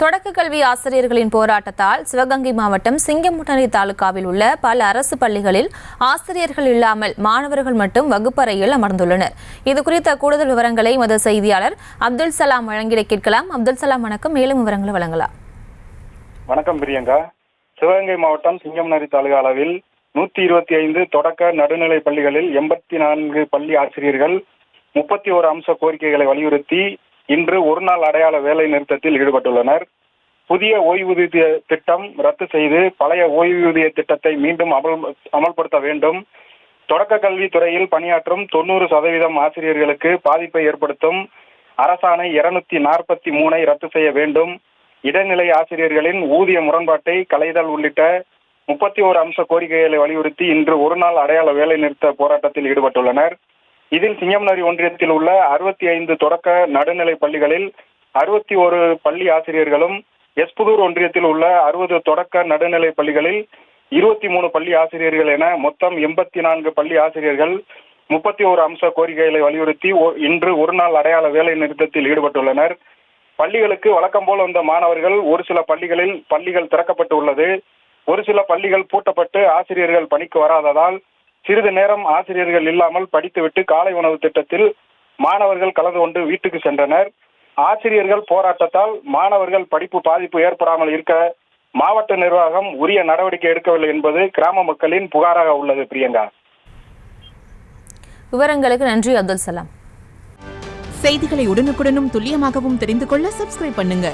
தொடக்க கல்வி ஆசிரியர்களின் போராட்டத்தால் சிவகங்கை மாவட்டம் சிங்கமுட்டனை தாலுகாவில் உள்ள பல அரசு பள்ளிகளில் ஆசிரியர்கள் இல்லாமல் மாணவர்கள் மட்டும் வகுப்பறையில் அமர்ந்துள்ளனர். இதுகுறித்த கூடுதல் விவரங்களை எமது செய்தியாளர் அப்துல் சலாம் வழங்கிட கேட்கலாம். அப்துல் சலாம், வணக்கம். மேலும் விவரங்களை வழங்கலாம். வணக்கம் பிரியங்கா. சிவகங்கை மாவட்டம் சிங்கமுட்டனை தாலுகா அளவில் 125 தொடக்க நடுநிலை பள்ளிகளில் 84 பள்ளி ஆசிரியர்கள் 31 அம்ச கோரிக்கைகளை வலியுறுத்தி இன்று ஒரு நாள் அடையாள வேலை நிறுத்தத்தில் ஈடுபட்டுள்ளனர். புதிய ஓய்வூதிய திட்டம் ரத்து செய்து பழைய ஓய்வூதிய திட்டத்தை மீண்டும் அமல்படுத்த வேண்டும். தொடக்க கல்வித்துறையில் பணியாற்றும் 90% ஆசிரியர்களுக்கு பாதிப்பை ஏற்படுத்தும் அரசாணை 243 ரத்து செய்ய வேண்டும். இடைநிலை ஆசிரியர்களின் ஊதிய முரண்பாட்டை களைதல் உள்ளிட்ட 31 அம்ச கோரிக்கைகளை வலியுறுத்தி இன்று ஒரு நாள் அடையாள வேலை நிறுத்த போராட்டத்தில் ஈடுபட்டுள்ளனர். இதில் சிங்கமுட்டனை ஒன்றியத்தில் உள்ள 65 தொடக்க நடுநிலை பள்ளிகளில் 61 பள்ளி ஆசிரியர்களும், எஸ்புதூர் ஒன்றியத்தில் உள்ள 60 தொடக்க நடுநிலை பள்ளிகளில் 23 பள்ளி ஆசிரியர்கள் என மொத்தம் 84 பள்ளி ஆசிரியர்கள் 31 அம்ச கோரிக்கைகளை வலியுறுத்தி இன்று ஒரு நாள் அடையாள வேலை நிறுத்தத்தில் ஈடுபட்டுள்ளனர். பள்ளிகளுக்கு வழக்கம் போல் வந்த மாணவர்கள் ஒரு சில பள்ளிகளில் பள்ளிகள் திறக்கப்பட்டு உள்ளது. ஒரு சில பள்ளிகள் பூட்டப்பட்டு ஆசிரியர்கள் பணிக்கு வராததால் சிறிது நேரம் ஆசிரியர்கள் இல்லாமல் படித்துவிட்டு காலை உணவு திட்டத்தில் மாணவர்கள் கலந்து கொண்டு வீட்டுக்கு சென்றனர். ஆசிரியர்கள் போராட்டத்தால் மாணவர்கள் படிப்பு பாதிப்பு ஏற்படாமல் இருக்க மாவட்ட நிர்வாகம் உரிய நடவடிக்கை எடுக்கவில்லை என்பது கிராம மக்களின் புகாராக உள்ளது. பிரியங்கா, விவரங்களுக்கு நன்றி அப்துல் சலாம். செய்திகளை உடனுக்குடனும் துல்லியமாகவும் தெரிந்து கொள்ள சப்ஸ்கிரைப் பண்ணுங்க.